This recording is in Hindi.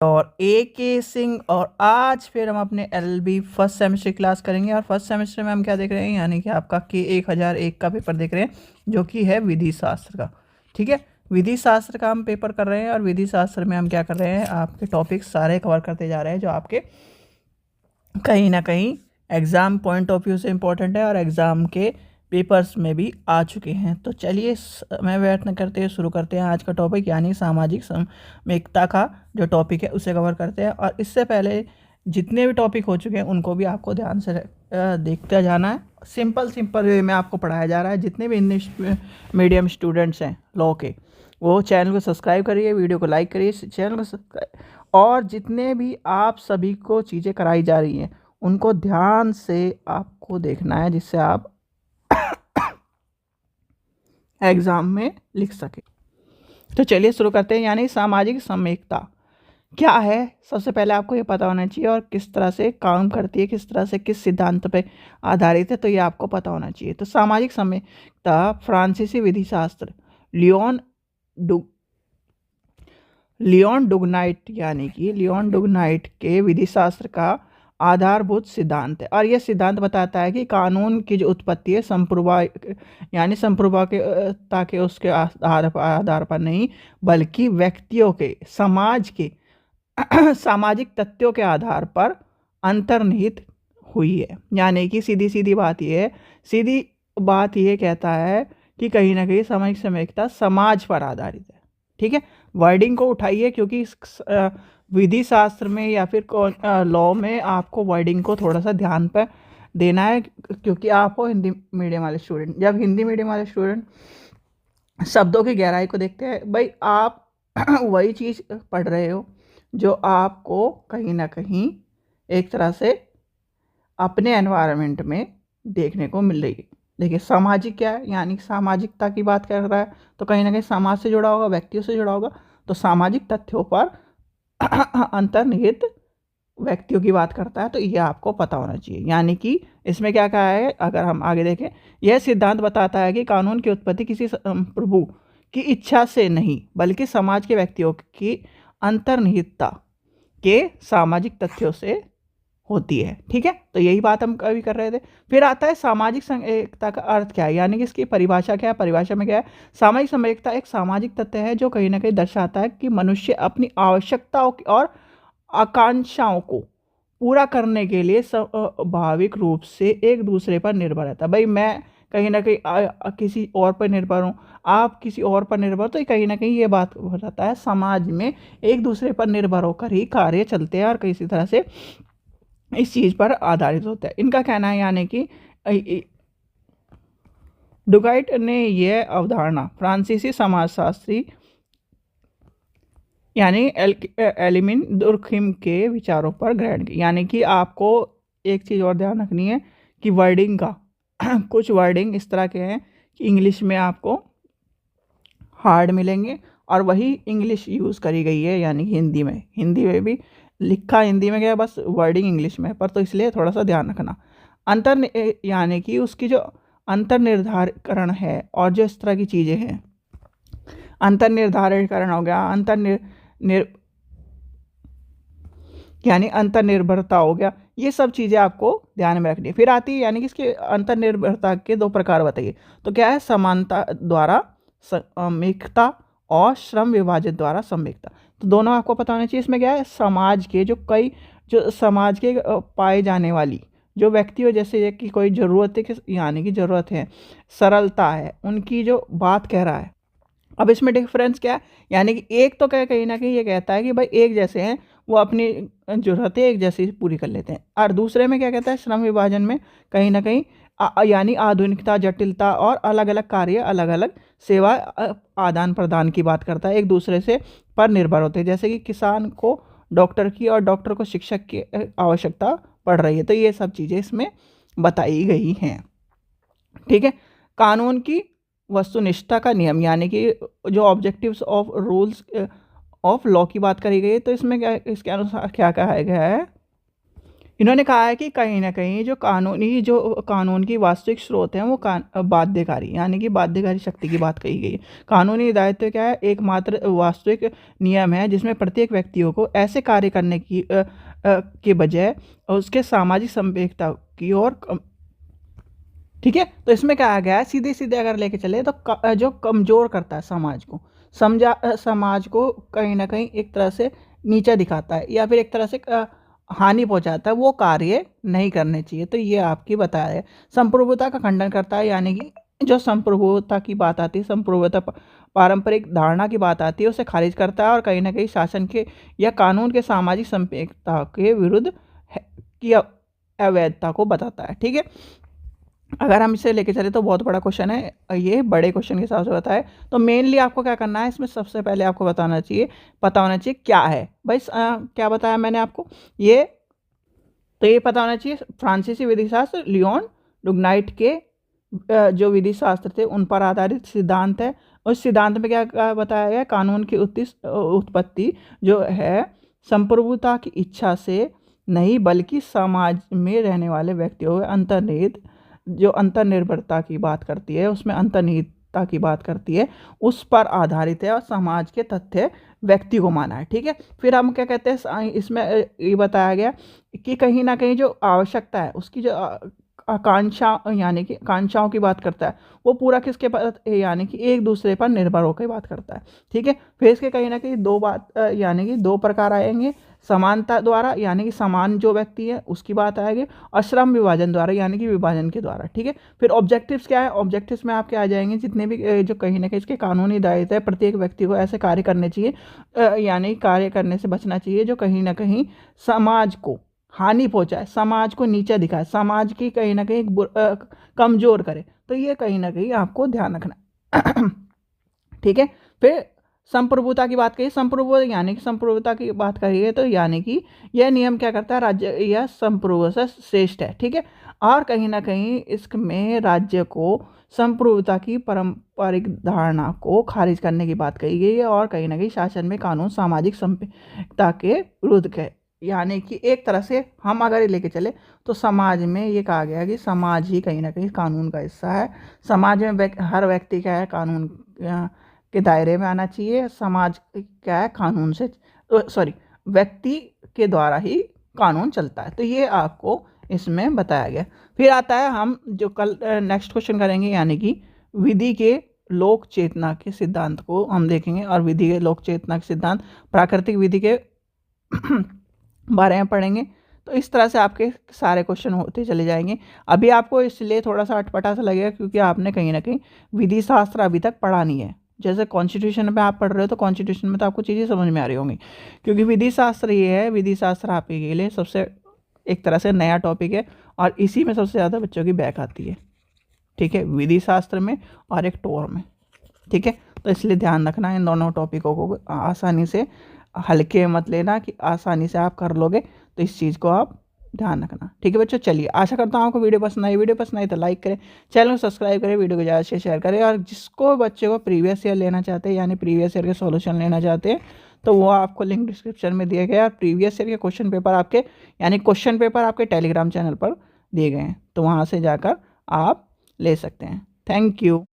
और ए के सिंह। और आज फिर हम अपने एलएलबी फर्स्ट सेमेस्टर क्लास करेंगे। और फर्स्ट सेमेस्टर में हम क्या देख रहे हैं, यानी कि आपका के 1001 का पेपर देख रहे हैं, जो कि है विधि शास्त्र का। ठीक है, विधि शास्त्र का हम पेपर कर रहे हैं। और विधि शास्त्र में हम क्या कर रहे हैं, आपके टॉपिक्स सारे कवर करते जा रहे हैं जो आपके कहीं ना कहीं एग्ज़ाम पॉइंट ऑफ व्यू से इम्पोर्टेंट है और एग्ज़ाम के पेपर्स में भी आ चुके हैं। तो चलिए समय व्यर्थ न करते हुए शुरू करते हैं आज का टॉपिक, यानी सामाजिक समयिकता का जो टॉपिक है उसे कवर करते हैं। और इससे पहले जितने भी टॉपिक हो चुके हैं उनको भी आपको ध्यान से देखते जाना है। सिंपल वे में आपको पढ़ाया जा रहा है। जितने भी इंग्लिश मीडियम स्टूडेंट्स हैं लॉ के, वो चैनल को सब्सक्राइब करिए, वीडियो को लाइक करिए, चैनल को सब्सक्राइब। और जितने भी आप सभी को चीज़ें कराई जा रही हैं उनको ध्यान से आपको देखना है, जिससे आप एग्ज़ाम में लिख सके। तो चलिए शुरू करते हैं। यानी सामाजिक समयिकता क्या है, सबसे पहले आपको ये पता होना चाहिए, और किस तरह से काम करती है, किस तरह से किस सिद्धांत पे आधारित है, तो ये आपको पता होना चाहिए। तो सामाजिक समयिकता फ्रांसीसी विधि शास्त्र लियोन डुगनाइट के विधि शास्त्र का आधारभूत सिद्धांत है। और यह सिद्धांत बताता है कि कानून की जो उत्पत्ति है संप्रभुता के उसके आधार पर नहीं, बल्कि व्यक्तियों के, समाज के सामाजिक तथ्यों के आधार पर अंतर्निहित हुई है। यानी कि सीधी बात ये कहता है कि कहीं ना कहीं सामाजिक समयिकता समाज पर आधारित है। ठीक है, वर्डिंग को उठाइए, क्योंकि विधि शास्त्र में या फिर लॉ में आपको वर्डिंग को थोड़ा सा ध्यान पर देना है, क्योंकि आप हो हिंदी मीडियम वाले स्टूडेंट। जब हिंदी मीडियम वाले स्टूडेंट शब्दों की गहराई को देखते हैं, भाई आप वही चीज़ पढ़ रहे हो जो आपको कहीं ना कहीं एक तरह से अपने एनवायरनमेंट में देखने को मिल रही है। देखिए, सामाजिक क्या है, यानी सामाजिकता की बात कर रहा है तो कहीं ना कहीं समाज से जुड़ा होगा, व्यक्तियों से जुड़ा होगा। तो सामाजिक तथ्यों पर अंतर्निहित व्यक्तियों की बात करता है, तो ये आपको पता होना चाहिए। यानी कि इसमें क्या कहा है, अगर हम आगे देखें, यह सिद्धांत बताता है कि कानून की उत्पत्ति किसी प्रभु की इच्छा से नहीं, बल्कि समाज के व्यक्तियों की अंतर्निहितता के सामाजिक तथ्यों से होती है। ठीक है, तो यही बात हम अभी कर रहे थे। फिर आता है सामाजिक समयिकता का अर्थ क्या है, यानी कि इसकी परिभाषा क्या है। परिभाषा में क्या है, सामाजिक समयिकता एक सामाजिक तथ्य है जो कहीं ना कहीं दर्शाता है कि मनुष्य अपनी आवश्यकताओं और आकांक्षाओं को पूरा करने के लिए स्वाभाविक रूप से एक दूसरे पर निर्भर रहता है। भाई मैं कहीं ना कहीं किसी और पर निर्भर हूँ, आप किसी और पर निर्भर, तो कहीं ना कहीं ये बात बताता है समाज में एक दूसरे पर निर्भर होकर ही कार्य चलते हैं और किसी तरह से इस चीज़ पर आधारित होता है। इनका कहना है, यानी कि डुगाइट ने यह अवधारणा फ्रांसीसी समाजशास्त्री यानी एलिमिन दुर्खिम के विचारों पर ग्रहण की। यानी कि आपको एक चीज़ और ध्यान रखनी है कि वर्डिंग का कुछ वर्डिंग इस तरह के हैं कि इंग्लिश में आपको हार्ड मिलेंगे, और वही इंग्लिश यूज़ करी गई है, यानी हिंदी में भी लिखा हिंदी में गया, बस वर्डिंग इंग्लिश में, पर तो इसलिए थोड़ा सा ध्यान रखना। यानी कि उसकी जो अंतर्निर्धारणकरण है और जो इस तरह की चीज़ें हैं, अंतर्निर्धारणकरण हो गया, यानी अंतर्निर्भरता हो गया, ये सब चीज़ें आपको ध्यान में रखनी है। फिर आती है, यानी कि इसके अंतर्निर्भरता के दो प्रकार बताइए। तो क्या है, समानता द्वारा समयिकता और श्रम विभाजित द्वारा समयिकता। तो दोनों आपको पता होना चाहिए। इसमें क्या है, समाज के जो समाज के पाए जाने वाली जो व्यक्ति हो, जैसे कि कोई ज़रूरत है, यानी कि ज़रूरत है, सरलता है, उनकी जो बात कह रहा है। अब इसमें डिफरेंस क्या है, यानी कि एक तो कहीं ना कहीं ये कहता है कि भाई एक जैसे हैं, वो अपनी ज़रूरतें एक जैसी पूरी कर लेते हैं। और दूसरे में क्या कहता है, श्रम विभाजन में कहीं ना कहीं यानी आधुनिकता, जटिलता और अलग अलग कार्य, अलग अलग सेवा आदान प्रदान की बात करता है, एक दूसरे से पर निर्भर होते हैं। जैसे कि किसान को डॉक्टर की और डॉक्टर को शिक्षक की आवश्यकता पड़ रही है। तो ये सब चीज़ें इसमें बताई गई हैं। ठीक है, कानून की वस्तुनिष्ठता का नियम, यानी कि जो objectives of rules of law की बात करी गई है, तो इसमें क्या, इसके अनुसार क्या कहा गया है, इन्होंने कहा है कि कहीं न कहीं जो कानून की वास्तविक स्रोत हैं वो बाध्यकारी, यानी कि बाध्यकारी शक्ति की बात कही गई है। कानूनी दायित्व क्या है? एकमात्र वास्तविक नियम है जिसमें प्रत्येक व्यक्तियों को ऐसे कार्य करने के बजाय उसके सामाजिक संवेदना की ओर ठीक है। तो इसमें क्या आ गया है, सीधे-सीधे अगर लेके चले तो जो कमज़ोर करता है समाज को, समाज को कहीं न कहीं एक तरह से नीचा दिखाता है या फिर एक तरह से हानि पहुँचाता है, वो कार्य नहीं करने चाहिए। तो ये आपकी बताया है। संप्रभुता का खंडन करता है, यानी कि जो संप्रभुता की बात आती है, संप्रभुता पारंपरिक धारणा की बात आती है, उसे खारिज करता है और कहीं न कहीं शासन के या कानून के सामाजिक संपेक्षता के विरुद्ध की अवैधता को बताता है। ठीक है। अगर हम इसे लेके चले तो बहुत बड़ा क्वेश्चन है, ये बड़े क्वेश्चन के हिसाब से बताए। तो मेनली आपको क्या करना है, इसमें सबसे पहले आपको पता होना चाहिए क्या है भाई। क्या बताया मैंने आपको, ये तो ये पता होना चाहिए फ्रांसीसी विधि शास्त्र लियोन डुग्नाइट के जो विधि शास्त्र थे उन पर आधारित सिद्धांत है। उस सिद्धांत में क्या बताया गया, कानून की उत्पत्ति जो है संप्रभुता की इच्छा से नहीं बल्कि समाज में रहने वाले व्यक्तियों के अंतर्निहित जो अंतर्निर्भरता की बात करती है, उसमें अंतर्निहितता की बात करती है, उस पर आधारित है और समाज के तथ्य व्यक्ति को माना है। ठीक है। फिर हम क्या कहते हैं, इसमें ये बताया गया कि कहीं ना कहीं जो आवश्यकता है उसकी जो आकांक्षा यानी कि आकांक्षाओं की बात करता है, वो पूरा किसके पर यानी कि एक दूसरे पर निर्भर होकर बात करता है। ठीक है। फिर इसके कहीं ना कहीं दो बात यानी कि दो प्रकार आएंगे, समानता द्वारा यानी कि समान जो व्यक्ति है उसकी बात आएगी, और श्रम विभाजन द्वारा यानी कि विभाजन के द्वारा। ठीक है। फिर ऑब्जेक्टिव्स क्या है, ऑब्जेक्टिव्स में आपके आ जाएंगे जितने भी जो कहीं ना कहीं इसके कानूनी दायित्व है, प्रत्येक व्यक्ति को ऐसे कार्य करने चाहिए यानी कार्य करने से बचना चाहिए जो कहीं ना कहीं समाज को हानि पहुंचाए, समाज को नीचा दिखाए, समाज की कहीं ना कहीं कमजोर करे। तो ये कहीं ना कहीं आपको ध्यान रखना ठीक है। फिर संप्रभुता की बात करिए, संप्रभु यानी कि संप्रभुता की बात करिए तो यानी कि यह नियम क्या करता है, राज्य यह संप्रभु से श्रेष्ठ है। ठीक है। और कहीं ना कहीं इसमें राज्य को संप्रभुता की पारंपरिक धारणा को खारिज करने की बात कही गई है, और कहीं ना कहीं शासन में कानून सामाजिक संपेक्षता के विरुद्ध है। यानी कि एक तरह से हम अगर लेके चले तो समाज में ये कहा गया कि समाज ही कहीं ना कहीं कानून का हिस्सा है। समाज में हर व्यक्ति क्या है, कानून के दायरे में आना चाहिए। समाज क्या है, कानून से सॉरी व्यक्ति के द्वारा ही कानून चलता है। तो ये आपको इसमें बताया गया। फिर आता है हम जो कल नेक्स्ट क्वेश्चन करेंगे, यानी कि विधि के लोक चेतना के सिद्धांत को हम देखेंगे। और विधि के लोक चेतना के सिद्धांत प्राकृतिक विधि के बारे में पढ़ेंगे। तो इस तरह से आपके सारे क्वेश्चन होते चले जाएंगे। अभी आपको इसलिए थोड़ा सा अटपटा सा लगेगा क्योंकि आपने कहीं ना कहीं विधि शास्त्र अभी तक पढ़ा नहीं है। जैसे कॉन्स्टिट्यूशन में आप पढ़ रहे हो तो कॉन्स्टिट्यूशन में तो आपको चीज़ें समझ में आ रही होंगी, क्योंकि विधि शास्त्र ये है, विधि शास्त्र आपके लिए सबसे एक तरह से नया टॉपिक है और इसी में सबसे ज़्यादा बच्चों की बैक आती है। ठीक है, विधि शास्त्र में और एक टोर में। ठीक है। तो इसलिए ध्यान रखना इन दोनों टॉपिकों को आसानी से हल्के मत लेना कि आसानी से आप कर लोगे, तो इस चीज़ को आप ध्यान रखना। ठीक है बच्चों, चलिए आशा करता हूँ आपको वीडियो पसंद आई। वीडियो पसंद आई तो लाइक करें, चैनल को सब्सक्राइब करें, वीडियो को ज़्यादा से शेयर करें। और जिसको बच्चे को प्रीवियस ईयर लेना चाहते हैं यानी प्रीवियस ईयर के सॉल्यूशन लेना चाहते हैं तो वो आपको लिंक डिस्क्रिप्शन में दिए गए और प्रीवियस ईयर के क्वेश्चन पेपर आपके यानी क्वेश्चन पेपर आपके टेलीग्राम चैनल पर दिए गए हैं, तो वहाँ से जाकर आप ले सकते हैं। Thank you.